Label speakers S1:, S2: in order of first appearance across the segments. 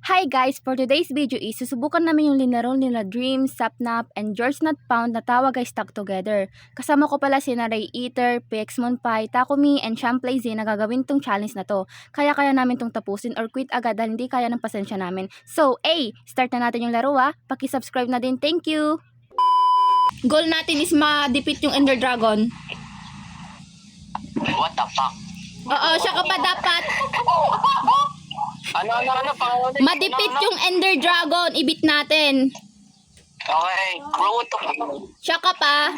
S1: Hi guys! For today's video is susubukan namin yung linaro nila Dream, Sapnap, and George Not Found na tawag ay Stuck Together. Kasama ko pala si Ray Eater, Pixmon Pie, Takumi, and Champlazy na gagawin tong challenge na to. Kaya namin tong tapusin or quit agad dahil hindi kaya ng pasensya namin. So, start na natin yung laro Paki-subscribe na din. Thank you! Goal natin is ma-defeat yung Ender Dragon.
S2: What the fuck?
S1: Oo, siya ka pa dapat.
S2: Ano?
S1: Ma-defeat yung Ender Dragon. Ibit natin.
S2: Okay, root.
S1: Siya ka pa.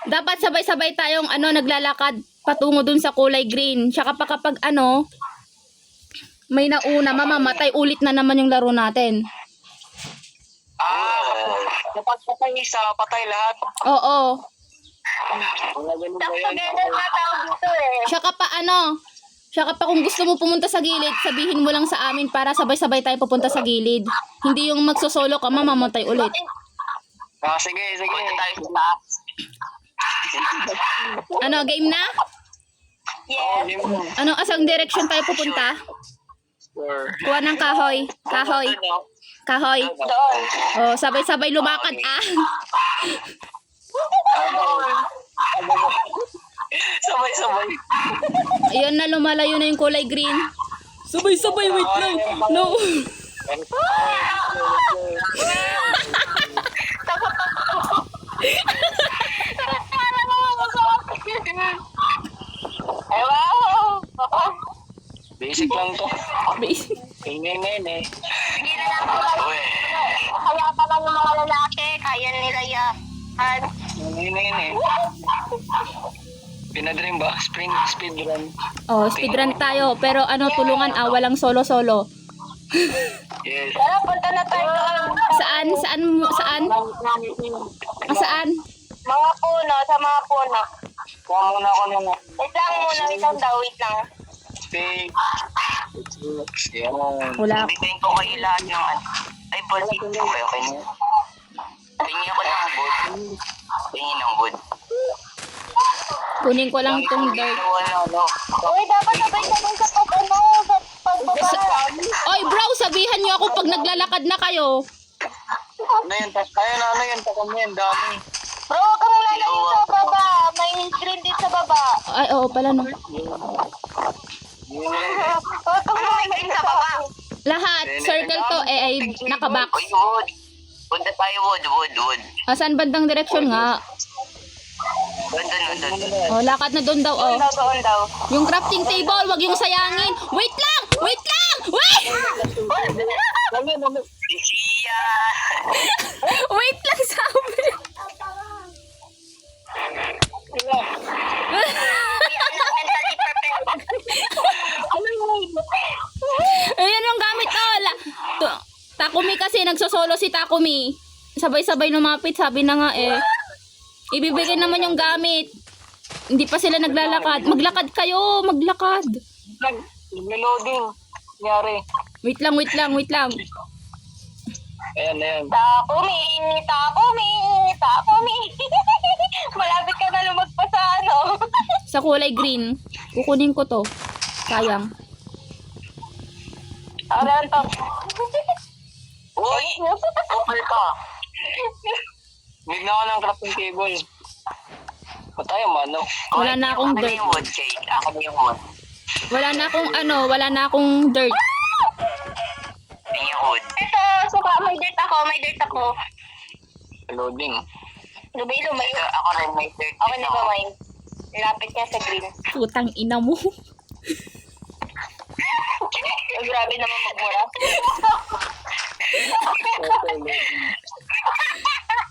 S1: Dapat sabay-sabay tayong naglalakad patungo dun sa kulay green. Siya ka pa kapag may nauna, mamamatay ulit na naman yung laro natin.
S2: Kapag patay isa, patay lahat.
S1: Oo.
S2: Together na tawag dito
S1: Siya ka pa Siya ka pa kung gusto mo pumunta sa gilid, sabihin mo lang sa amin para sabay-sabay tayo pupunta sa gilid. Hindi yung magsosolo ka, mamamatay ulit.
S2: Sige. Punta tayo sa taas.
S1: Game na?
S2: Yes.
S1: Asang direction tayo pupunta?
S2: Sure.
S1: Kuha ng kahoy. Kahoy.
S2: Doon.
S1: Sabay-sabay lumakad
S2: Sabay.
S1: Ayan na, lumalayo na yung kulay green. Sabay-sabay, wait lang. No.
S2: Basic lang to.
S1: Basic.
S2: Nene.
S3: Sige na lang po. Kaya pa lang yung mga lalaki, kaya nila yan.
S2: Nene. Pinadream ba? Speedrun.
S1: Speedrun tayo. Pero tulungan walang solo-solo.
S2: Yes.
S3: Tara, punta na tayo doon.
S1: Saan? Saan?
S3: Mga puno, sa mga puno.
S2: Kuha muna ako ng
S3: Wait lang muna, wait lang.
S2: steak. Yan.
S1: Wala.
S2: Bitin ko kayo lahat yung ay, pwede. Okay na. Tingin ko ng wood. Tingin ng wood.
S1: Kunin ko lang tong dirt.
S3: Uy, dapat sabay-sabay sa pagbaba.
S1: Oy bro, sabihan niyo ako pag naglalakad na kayo.
S2: Ano yun? Takam yan. Dami.
S3: Bro, huwag kang lalayo sa baba. May green din sa baba.
S1: Ay, oo pala no.
S3: Huwag kang lalayo sa baba.
S1: Lahat, circle to ay nakabox.
S2: Uy, wood. Punta tayo, wood.
S1: Saan bandang direksyon nga?
S2: Doon.
S1: Lakad na doon daw
S3: Doon daw.
S1: Yung crafting table, wag yung sayangin. Wait lang! Wait!
S2: Siya.
S1: Wait lang sabi. Ayan yung gamit Takumi kasi nagsosolo si Takumi. Sabay-sabay lumapit, sabi na nga ibibigay naman yung gamit. Hindi pa sila naglalakad. Maglakad kayo, maglakad.
S2: Loading. Nangyari.
S1: Wait lang.
S2: Ayan.
S3: Takumi. Malapit ka na lumagpas sa
S1: Sa kulay green. Kukunin ko to. Sayang.
S3: Aran to.
S2: Uy! Okay ka. Need na ako ng crafting table. Patay ang manok.
S1: Wala na akong dirt.
S2: Wood, Jake. Ako yung wood.
S1: Wala na akong dirt.
S2: Yung wood.
S3: Ito, suka, may dirt ako.
S2: Loading.
S3: Lumayo.
S2: Ako rin may dirt.
S3: Okay na ba, Mine? Lapit niya sa green.
S1: Putang ina mo.
S3: Grabe naman magmura.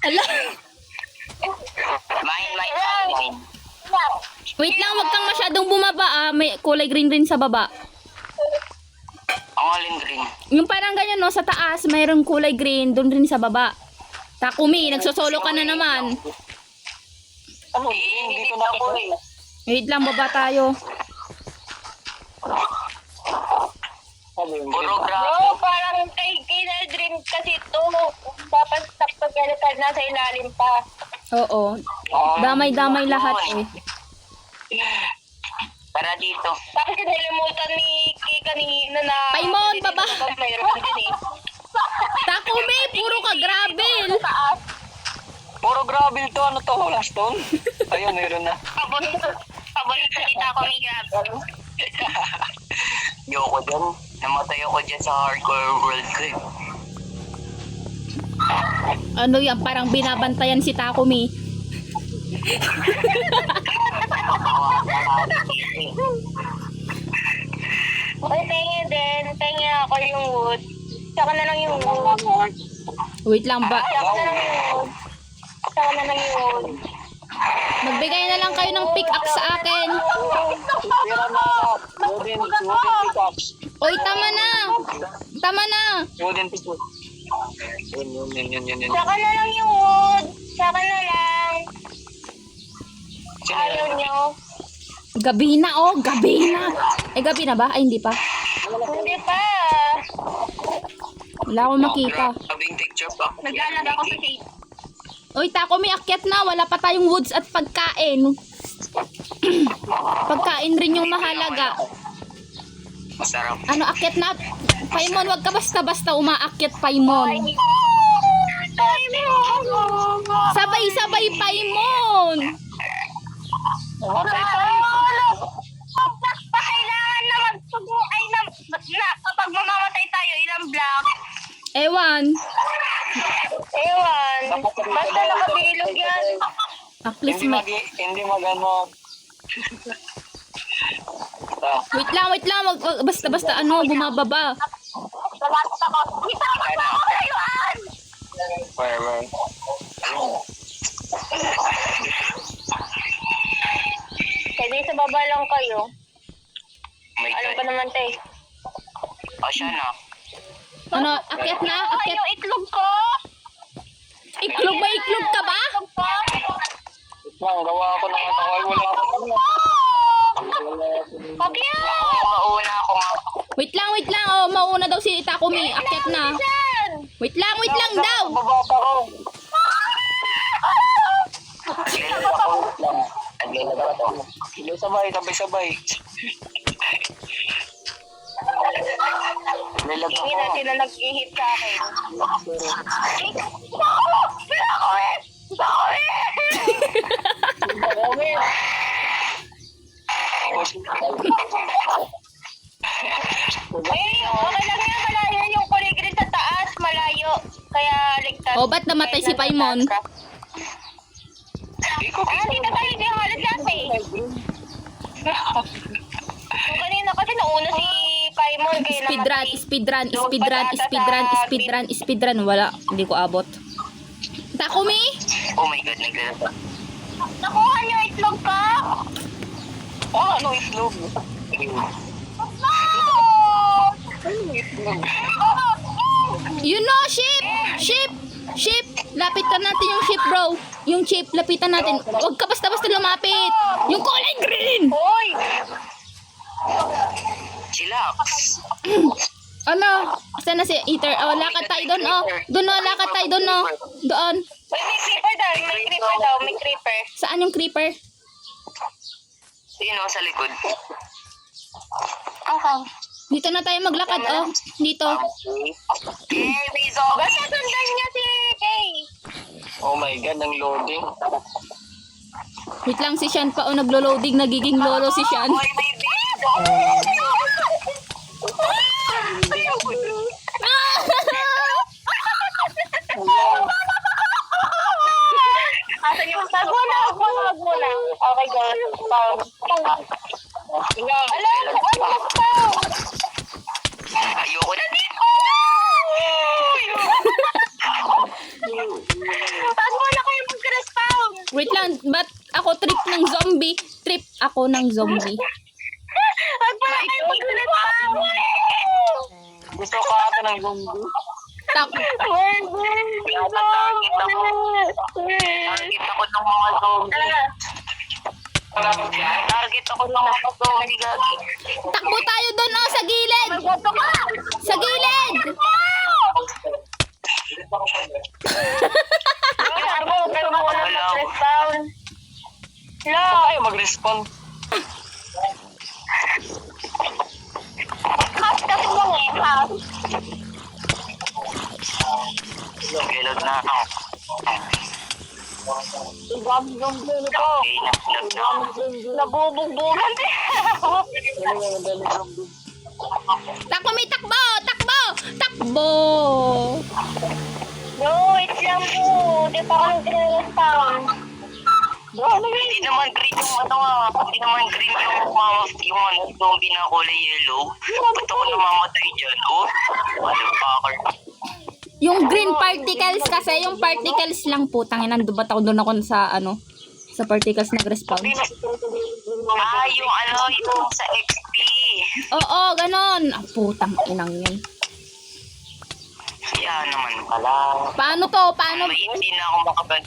S1: Ala.
S2: Mine.
S1: Wait lang, wag kang masyadong bumaba May kulay green sa baba.
S2: Ang alin green.
S1: Yung parang ganyan sa taas, mayroong kulay green, doon rin sa baba. Takumi, nagsosolo ka na naman.
S2: Dito na ako
S1: Wait lang, baba tayo.
S2: Puro grabe.
S3: No, parang kay na dream kasi ito. Dapat sakto ka nasa ilalim pa.
S1: Oo. Damay-damay lahat
S2: Tara dito.
S3: Bakit kinalimutan ni Kay kanina na...
S1: Paimon, baba!
S3: Mayroon din
S2: gravel to. Ano to? Walang stone? Ayun, meron na.
S3: Paborito ni Taco may gravel.
S2: Yoko dyan. Namatay ako dyan sa hardcore world ko eh.
S1: Ano yan? Parang binabantayan si Takumi.
S3: Okay, tingin din. Tingin ako yung wood. Saka na lang yung wood.
S1: Wait lang ba?
S3: Saka na lang yung wood. Saka na lang yung wood.
S1: Magbigay na lang kayo ng pickaxe sa akin.
S2: Tira na ako. Wooden pickaxe.
S1: Oy, tama na. Tama na.
S2: Wooden pickaxe. Yun.
S3: Saka na lang yung wood. Saka na lang.
S2: Sino
S3: Ayaw
S2: yan?
S3: nyo.
S1: Gabi na, oh. Gabi na. Eh, gabi na ba? Ay, hindi pa.
S3: Hindi pa.
S1: Wala akong makita.
S2: Grabing picture pa.
S3: Naglalag ako sa shade.
S1: Oy, Takumi, akyat na. Wala pa tayong woods at pagkain. Pagkain rin yung mahalaga.
S2: Masarap.
S1: Ano, akyat na? Paimon, wag ka basta-basta umaakyat, Paimon. Sabay-sabay, Paimon.
S3: Kailangan na magsubukan na kapag mamamatay tayo, ilang block.
S1: Ewan.
S3: Ewan. Basta nakabilog yan.
S1: At least may...
S2: Hindi magano.
S1: Wait lang. Wag basta-basta ano, bumababa.
S3: Salamat ako. Kita ko ako rayuan.
S2: Where?
S3: Pwede sa baba lang kayo.
S2: My
S3: Ano
S2: God.
S3: ba naman tayo?
S2: Siya na.
S1: Ano, akyat na? Akyat.
S3: Yung itlog ko.
S1: Iklog ba? Iklog ka ba?
S3: Itlog ko.
S2: Gawa ako ng ano. Ay, wala ako.
S3: Kopya.
S2: Mauna ako nga.
S1: Wait lang. Oh, mauna daw si Takumi. Akyat na.
S3: Yan.
S1: Wait lang daw.
S2: Baba pa ako. Naglalaba ako. Sabay. Lalaba
S3: Hindi
S2: ako.
S3: na sila nag-ihit sa akin. Okay lang yan, malayo yung kuligrid sa taas, malayo. Kaya ligtas.
S1: Oh, ba't namatay si Paimon?
S3: Dito tayo di halos dati. So, kanina kasi nauna si Paimon. Kaya
S1: speedrun. Wala, hindi ko abot. Takumi?
S2: Oh my God, naglalaba.
S3: Nakuha niyo itlog ka?
S2: Ano itlog?
S1: You know, ship! Lapitan natin yung ship, bro. Yung ship, lapitan natin. Huwag ka basta-basta lumapit. Yung kulay green!
S3: Hoy!
S2: Chillax.
S1: Ano? Saan na si Eater? Oh, lakad tayo doon, oh. Doon, oh, lakad tayo doon, oh. Doon.
S3: May creeper. May creeper.
S1: Saan yung creeper?
S2: Sino sa likod?
S3: Okay.
S1: Dito na tayo maglakad, oh. Dito.
S3: Basta sundan niya si Kay.
S2: Oh my God, ang loading.
S1: Wait lang, si Sean pa, oh, naglo-loading. Nagiging lolo si Sean.
S2: May bido.
S3: Asan yung wag muna. Okay, go. Alam, ano pa?
S2: Ayoko na dito.
S3: Saan mo na kayo mag-respawn?
S1: Wait lang, ba't ako trip ng zombie? Trip ako ng zombie.
S3: Wag mo na kayo mag-respawn.
S2: Gusto ko ata ng zombie. Target ako ng mga zombie. Target ako ng mga zombie, gagi.
S1: Takbo tayo doon, oh, sa gilid! Sa gilid!
S3: Pero mo na mag-respawn.
S2: Saan tayo mag-respawn?
S3: Half kasi lang eh, half.
S2: Gilad na ako. Okay,
S3: Nabubugbugan din.
S1: Takumi, takbo! Takbo! Takbo!
S3: No, wait lang po. Di pa kami pinag-spawn.
S2: Hindi naman green yung hindi naman green yung zombie na kulay yellow. Ba't ako namamatay dyan, oh? Motherfucker.
S1: Yung green particles kasi, yung particles lang po. Tangin, nandun doon ako sa, sa particles nag-respawn.
S2: Yung sa XP.
S1: Oo, ganon. Ah, putang inang yun.
S2: Kaya naman pala.
S1: Paano to? Paano?
S2: May hindi na ako makabad.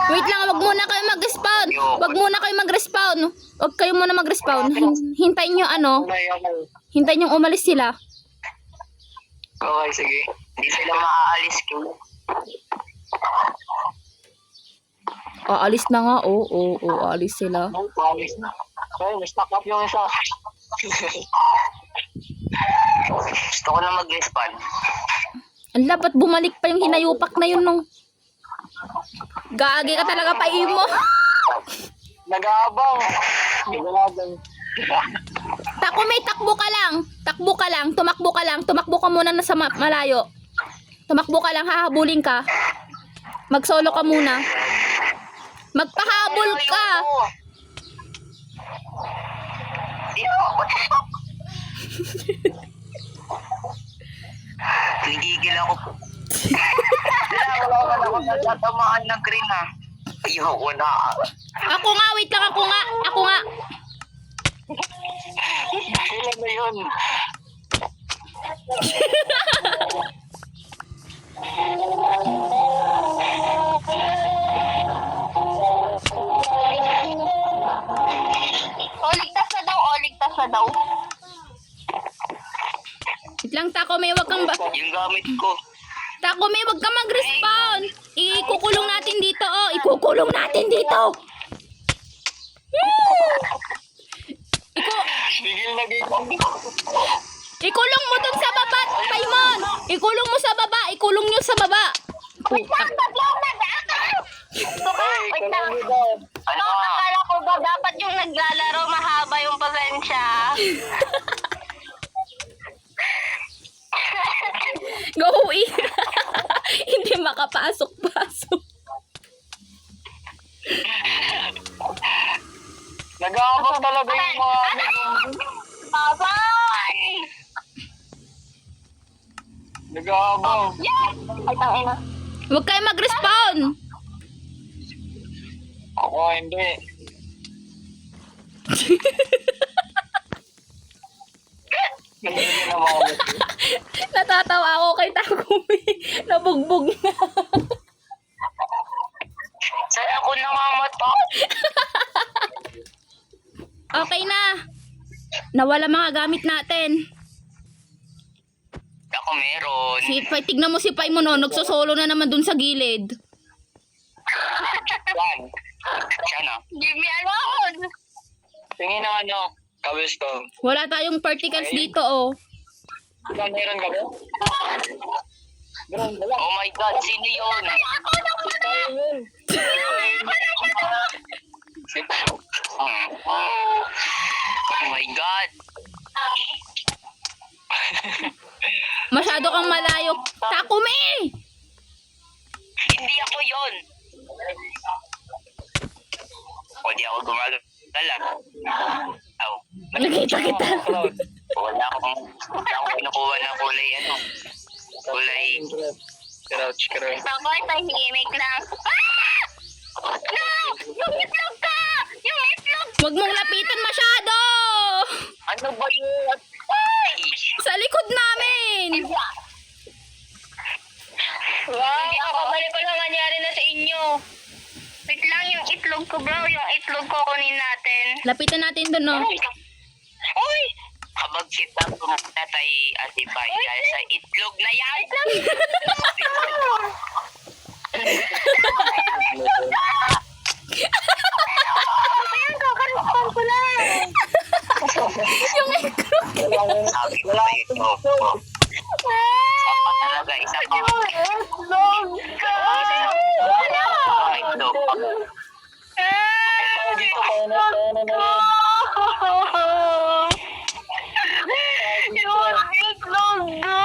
S1: Wait lang, wag muna kayo mag-respawn. Wag muna kayo mag-respawn. Wag kayo muna mag-respawn. Hintayin nyo hintayin nyo umalis sila.
S2: Okay, sige. Hindi sila maaalis ko.
S1: Aalis na nga, aalis sila.
S2: Alis na. Okay, na-stock up yung isa. Gusto ko na mag-respawn.
S1: Ang labat bumalik pa yung hinayupak na yun nung. Gagi ka talaga pa mo.
S2: Nag-aabang.
S1: Takumi, takbo ka lang. Takbo ka lang. Tumakbo ka lang. Tumakbo ka muna na sa malayo. Tumakbo ka lang, hahabulin ka. Mag-solo ka muna. Magpahabol ka.
S2: Nagigil ako. Wala ka na nagtatamaan ng green ha. Ayoko na.
S1: Ako nga, wait lang, ako nga.
S2: Kailan na yun?
S3: Ligtas na daw.
S1: Wait lang, Takumi, wag kang
S2: Yung gamit ko.
S1: Takumi, wag kang mag-respawn. Ikukulong natin dito, Ikukulong natin dito.
S2: Bigil na gigil.
S1: Ikulong mo dun sa baba, Paimon. Ikulong mo sa baba. Ikulong nyo sa baba.
S3: Wait lang, wait lang.
S2: Ano?
S3: Akala ko ba dapat yung naglalaro mahaba yung pasensya?
S1: Go away. Hindi makapasok-pasok.
S2: Nag-aabang talaga yung mga
S3: Babay!
S2: nag-aabang.
S3: Yes! Ay, tangina.
S1: Huwag kayo mag-respawn.
S2: Ako hindi. Hindi na mga
S1: Natatawa ako kay Takumi. Nabugbog na.
S2: Saan ako namamatay?
S1: Okay na. Nawala mga gamit natin.
S2: Ako meron.
S1: Tignan mo si Paimon, nagsosolo na naman dun sa gilid.
S2: Yan. Siya na.
S3: Give me alone!
S2: Tingin na kawis ko.
S1: Wala tayong particles dito,
S2: Diba meron ka ba? Meron ba? Oh my God, sino yun? Oh my God.
S1: Masyado kang malayo. Takumi!
S2: Hindi ako yun. O di ako gumagala. Oh.
S1: Nakita kita.
S2: Wala akong kinukuha na kulay kulay crouch.
S3: Ako ay tahimik lang. Ah! No! Yung itlog ka! Yung itlog!
S1: Huwag mong lapitan masyado!
S2: Ano ba yun? Ay!
S1: Sa likod namin!
S3: Wow! Hindi ako balik ko lang nangyari na sa inyo. Wait lang, yung itlog ko bro. Yung itlog ko kunin natin.
S1: Lapitan natin dun,
S3: Uy!
S2: Kapag kita pumatay Atibay dahil sa itlog na yan.
S3: Ayan, kakaroon ko lang.
S1: Yung itlog.
S2: Sabi ko sa'yo, Talaga, isa pa.
S3: Itlog ka!
S2: Itlog.
S4: Dito ka na.
S3: Yung itlog ka!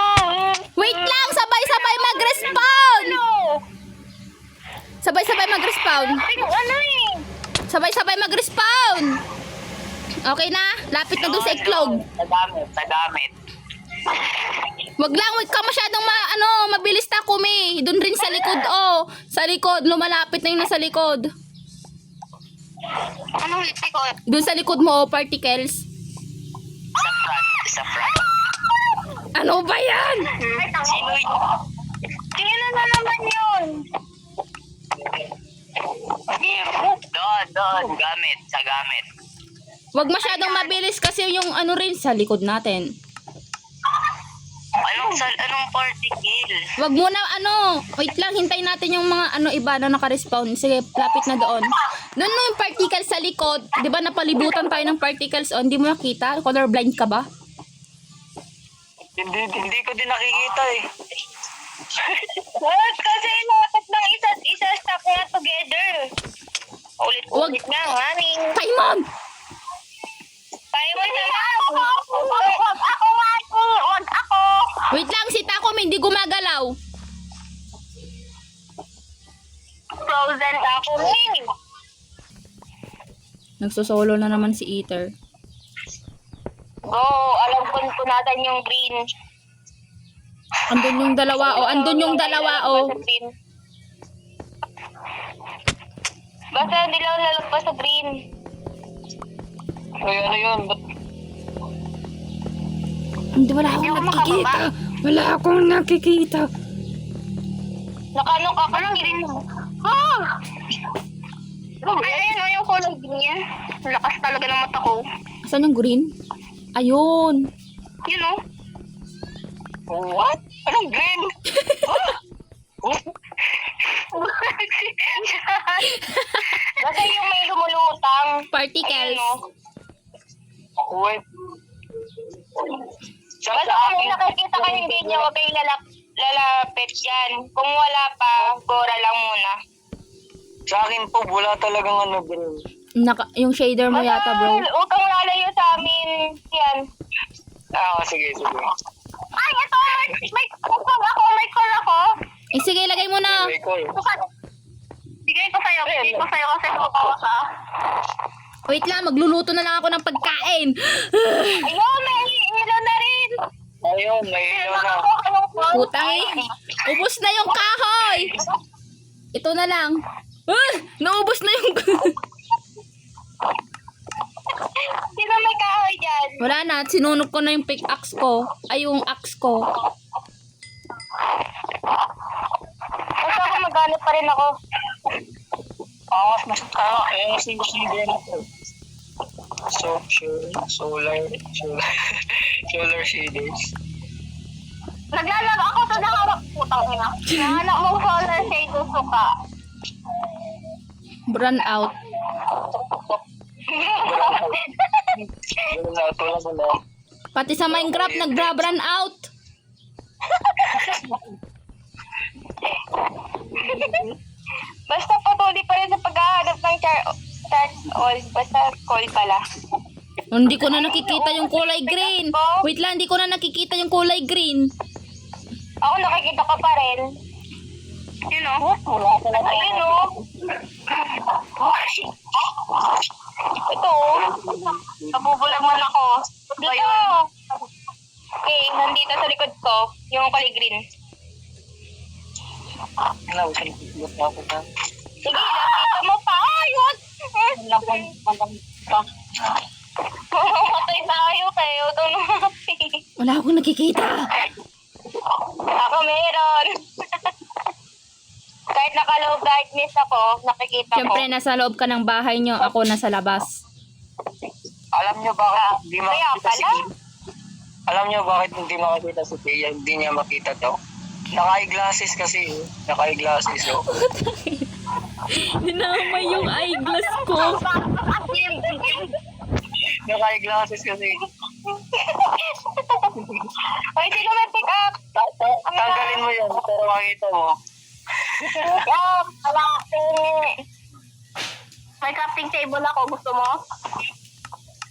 S1: Wait lang, sabay-sabay mag-respawn! Sabay-sabay mag-respawn.
S3: Ano eh?
S1: Sabay-sabay mag-respawn. Okay na? Lapit na doon sa iklog.
S2: Sa gamit.
S1: Wag lang, wag ka masyadong mabilis ta kumi. Doon rin sa likod, Sa likod, lumalapit na yung nasa likod.
S3: Anong likod?
S1: Doon sa likod mo, particles.
S2: Sa front.
S1: Ano ba yan?
S2: Sino yun?
S3: Tingnan na naman yun.
S2: Doon, gamit, sa gamit.
S1: Wag masyadong mabilis kasi yung rin sa likod natin.
S2: Anong particle?
S1: Wag muna wait lang, hintayin natin yung mga iba na naka-respawn. Sige, lapit na doon. Doon no, yung particles sa likod. 'Di ba napalibutan tayo ng particles Hindi mo nakita? Colorblind ka ba?
S4: Hindi ko din nakikita eh.
S3: What? Kasi lapit ng isa't isa stuck na together. Ulit-ulit na, honey.
S1: Paimon!
S3: Tayo mo na lang. Wag ako.
S1: Wait lang, si Takumi hindi gumagalaw.
S3: Frozen ako, Min.
S1: Nagsosolo na naman si Ether.
S3: Go, alam ko natin yung green.
S1: Andun yung dalawa,
S3: Basta hindi lang lalagpas sa green.
S4: Ay, ano yun?
S1: Hindi, wala akong nakikita. Wala akong nakikita.
S3: Nakano ka? Anong green mo? Ayun, yung kulay green yan. Lakas talaga ng mata ko.
S1: Saan yung green? Ayun.
S3: Yun o.
S4: What? Anong green?
S3: Basta yung may lumulutang.
S1: Particles.
S3: Ayun o.
S4: Wait.
S3: Basta kung may nakikita kayo yung green niya, huwag kayong lalapit dyan. Kung wala pa, bora lang muna.
S4: Sa akin po, wala talagang green.
S1: Yung shader mo yata, bro.
S3: Huwag kang lalayo sa amin. Yan.
S4: Sige.
S3: Ay, ito! May call ako.
S1: Sige, lagay mo na.
S4: May call.
S3: Bigay ko sa'yo kasi kukawa ka.
S1: Wait lang, magluluto na lang ako ng pagkain.
S3: Ayun, may ilaw na rin.
S4: Ayun, may ilaw na.
S1: Putang ubos na yung kahoy. Ito na lang. Naubos na yung...
S3: Sino may kahoy dyan?
S1: Wala na, sinunog ko na yung pickaxe ko. Ay, yung axe ko.
S3: Basta ako maghanap pa rin ako.
S4: Angas yung green ako. Solar shaders.
S3: Naglalaro ako sa naharap. Putang ina. Nahanap mong solar shade suka.
S1: Burn out.
S4: Wala ko na.
S1: Pati sa Minecraft, nag-run out.
S3: Basta patuloy pa rin sa paghahanap ng charcoal. Basta coal pala.
S1: Hindi ko na nakikita yung kulay green. Wait lang, hindi ko na nakikita yung kulay green.
S3: Ako nakikita ka pa rin. Yun o. Ayun o. Ito o. Nabubulaman ako. Dito. Okay, nandito sa likod ko. Yung kulay green. Sige, lapita mo pa. Ayun. Mamatay tayo kayo.
S1: Wala akong nakikita.
S3: Ako meron. Kahit naka-low brightness ako, nakikita
S1: Siyempre,
S3: ko.
S1: nasa loob ka ng bahay nyo. Ako nasa labas.
S4: Alam nyo bakit hindi
S3: Kaya
S4: makikita si
S3: pala?
S4: Kay? Alam nyo bakit hindi makikita si Kay? Hindi niya makita to. Naka-eyeglasses kasi. Naka-eyeglasses. Oh.
S1: Dinamay yung eyeglass ko.
S4: Naka-eyeglasses kasi.
S3: Ay, sino may pick up?
S4: Tanggalin mo yan para makita mo.
S3: Pick up! May crafting table ako. Gusto mo?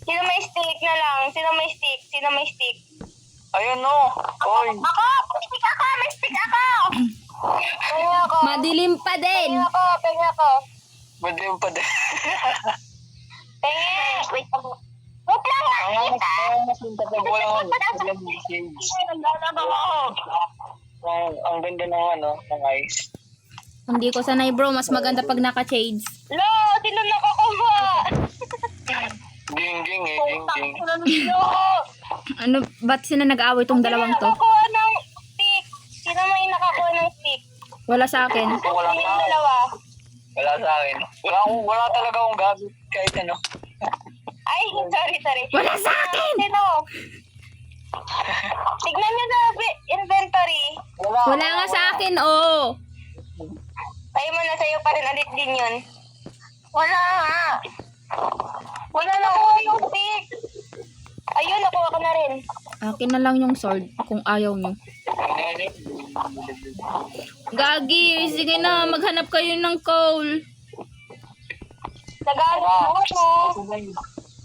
S3: Sino may stick na lang? Sino may stick? Sino may stick?
S4: Ayun no. Oy.
S3: Ako! May stick ako! May stick ako! Pengi ako.
S1: Madilim pa din.
S3: Pengi ako. Pengi ako.
S4: Madilim pa din.
S3: Pengi! Wait lang. Wait lang nga!
S4: Ang ganda ng ng ice.
S1: Hindi ko sanay bro, mas maganda pag naka-shades.
S3: Lo! Sino nakakuha?
S4: Ging ging eh, ging ging.
S3: Lo!
S1: Ano, ba't sila nag-aaway tong dalawang to?
S3: Nakakuha ng stick. Sino may nakakuha ng stick?
S1: Wala sa akin.
S4: Wala
S3: Sino
S4: sa
S3: yung
S4: akin.
S3: dalawa?
S4: Wala sa akin. Wala talaga akong gamit kahit ano.
S3: Ay, sorry.
S1: Wala sa akin!
S3: Sino? Tignan niyo sa inventory.
S1: Wala nga sa akin, oh.
S3: Tayo mo na sa'yo pa rin ulit din yun. Wala nga. Wala na ako yung stick. Ayun, nakuha ko na rin.
S1: Akin na lang yung sword kung ayaw nyo. Gagi, sige na, maghanap kayo ng coal.
S3: Nag-aaral mo.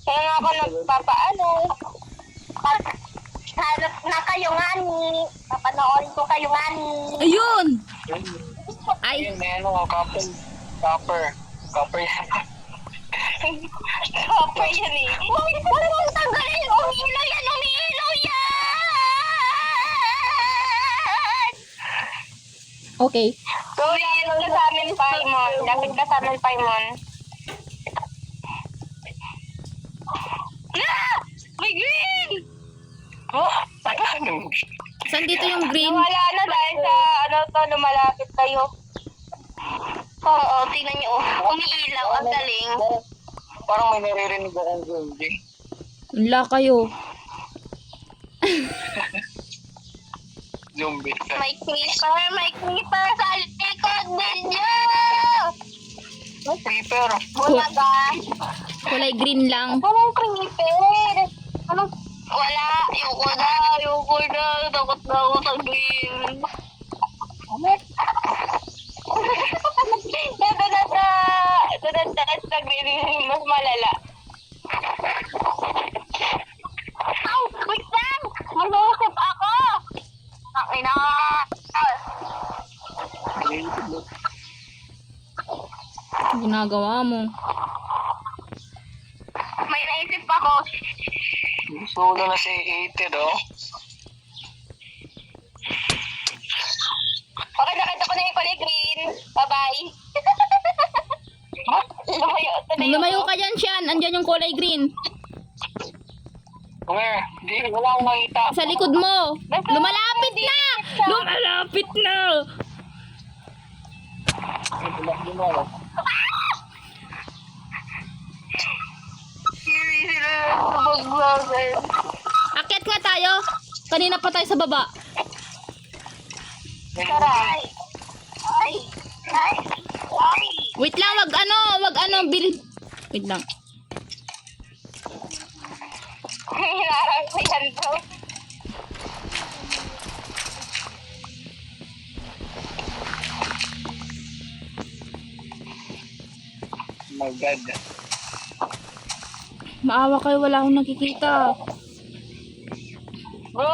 S3: Kaya nga ako nagpapaano. Hanap na kayo nga ni. Papanoorin ko kayo nga ni.
S1: Ayun! Ay,
S4: Ayun, may copper. Copper yan.
S3: Copper yan eh. Huwag mong tanggalin. Umiilaw yan.
S1: okay.
S3: Lapit ka sa amin, Paimon. Lapit ka sa amin, Paimon. Ah! May green!
S4: Oh,
S1: Saan dito yung green?
S3: Nawala na dahil sa lumalapit kayo. Oo, tingnan niyo. Umiilaw. Ang galing.
S4: parang may naririnig akong zombie.
S1: Wala kayo.
S4: Zombie.
S3: May creeper sa likod ninyo!
S4: Creeper.
S3: Bulaga.
S1: Kulay green lang.
S3: Anong creeper? Anong... Wala. Ayoko na. Takot na ako sa green. Ito na sa green. Mas malala. Ow! Wait lang! Malusip ako! Ang ina!
S1: Ginagawa mo.
S3: May naisip ako.
S4: Solo na si 80 do.
S3: Okay, nakita ko na yung kulay green. Bye-bye.
S1: Lumayo ka dyan, Sian. Andyan yung kulay green.
S4: Where? Di, wala akong makita.
S1: Sa likod mo. Lumalapit na! Lumalapit na! Akyat nga tayo. Kanina pa tayo sa baba.
S3: Tara. Ay.
S1: Wait lang, wag ano, bil... Wait lang.
S3: Hinarang ko yan, bro.
S4: Oh my God.
S1: Maawa kayo, wala akong nakikita.
S3: Bro.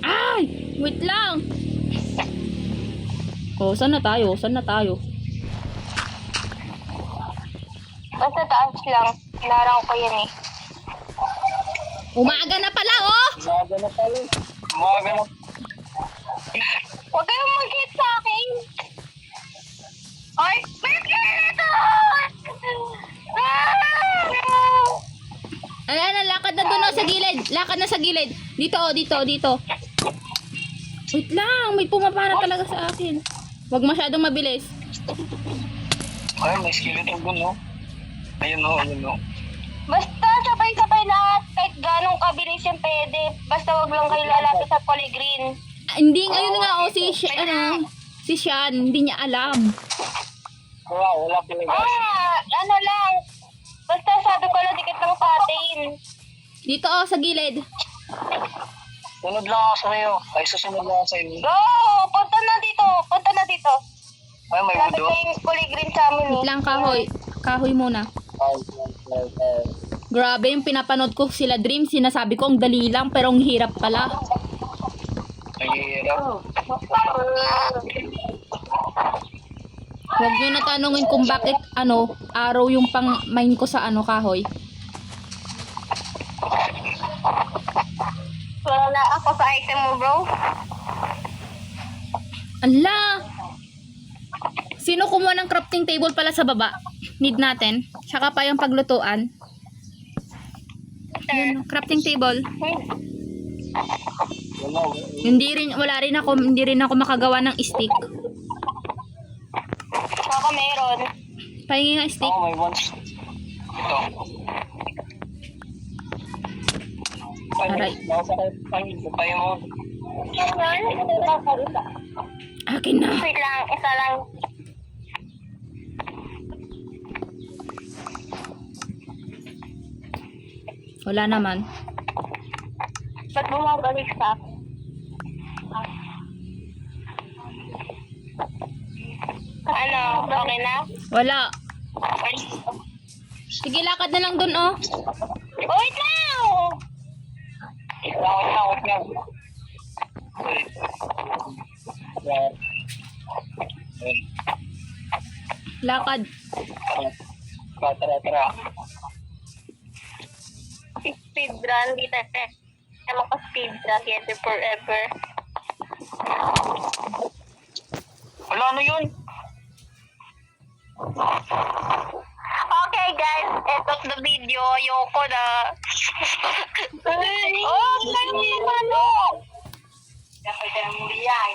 S1: Ay! Wait lang! Oh, saan na tayo?
S3: Basta taas lang. Hinarang ko yan eh.
S1: Umaga na pala, oh!
S4: Umaga na pala. Umaga na.
S3: Huwag kayong mag-hit sa akin. Ay! Wait dito!
S1: Ayan, lakad na doon sa gilid. Lakad na sa gilid. Dito. Wait lang, may pumapara talaga sa akin. Huwag masyadong mabilis.
S4: Ay, may skeleton dun, no? Ayun, no?
S3: Basta sabay-sabay lahat. Kahit ganong kabilis yung pwede. Basta wag lang kayo lalapit sa kulay green.
S1: Hindi, ngayon nga, oh, si Sian, hindi niya alam.
S4: Wala talaga.
S3: Ano lang. Basta sabi ko lang dikit lang sa atin.
S1: Dito oh, sa gilid.
S4: Sunod lang ako sa iyo. Ay, susunod lang ako sa iyo.
S3: Go! Punta na dito. Punta na dito.
S4: Ay, may
S3: Lapit
S4: budo.
S3: na yung kulay green sa amin
S1: Wait lang, kahoy. Kahoy muna.
S4: Ay.
S1: Grabe yung pinapanood ko sila Dream. Sinasabi ko ang dali lang pero ang hirap pala.
S4: Ang hirap.
S1: Huwag nyo na tanungin kung bakit araw yung pang mine ko sa kahoy.
S3: Wala na ako sa item mo, bro.
S1: Ala! Sino kumuha ng crafting table pala sa baba? Need natin. Tsaka pa yung paglutuan. Yun, crafting table. Hindi rin ako makagawa ng stick.
S3: Baka meron.
S1: Pahingi nga stick.
S4: Oo, may ones. Ito.
S1: Aray.
S4: Nakasakit. Tayo mo.
S1: Akin na.
S3: Wait lang, isa lang.
S1: Wala naman.
S3: Ba't bumabalik sa akin? Ano? Okay na?
S1: Wala. Sige, lakad na lang dun oh.
S3: Wait lang!
S4: Wait lang.
S1: Lakad.
S4: Tara.
S3: Speedrun, di tayo. Alam ko speedrun, together forever.
S4: Wala, ano yun?
S3: Okay guys, etos the video. Ayoko na. Oh, lagi ano? Dapat ka mo yan.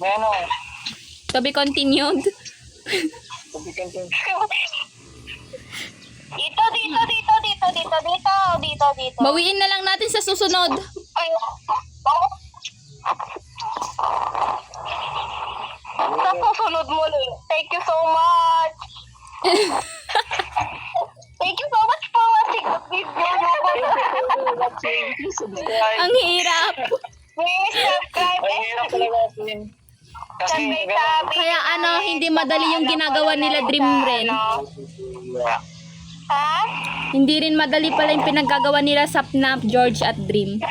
S4: May ano?
S1: To be continued.
S4: Tubigan ko.
S3: Dito.
S1: Bawiin na lang natin sa susunod.
S3: Ay, sa susunod muli. Thank you so much. Thank you so much for watching the video.
S1: Ang hirap.
S3: Please subscribe
S4: Ang hirap
S3: and
S4: talaga din. Kasi
S1: Kaya hindi madali yung ginagawa nila Dream rin.
S3: Ha?
S1: Hindi rin madali pala yung pinaggagawa nila Sapnap, George at Dream.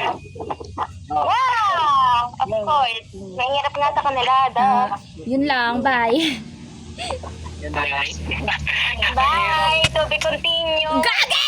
S3: Wow! Of course. Mahirap nga sa kanila.
S1: Yun lang, bye.
S4: Yan na guys.
S3: Bye! To be continued.
S1: Gagi!